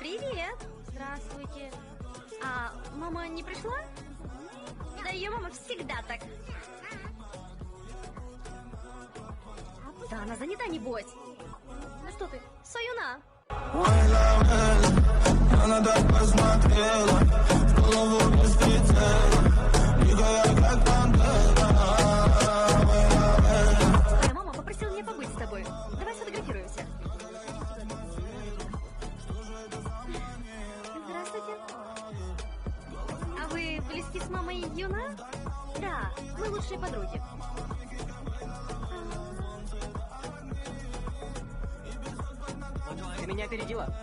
Привет. Здравствуйте. А мама не пришла? Да ее мама всегда так. Да она занята, небось. Ну что ты, Союна? Она так посмотрела, в голову без прицела. Никогда как пантера. Моя мама попросила меня побыть с тобой. Давай сфотографируемся. Здравствуйте. А вы близки с мамой Юна? Да, мы лучшие подруги. Ты меня опередила.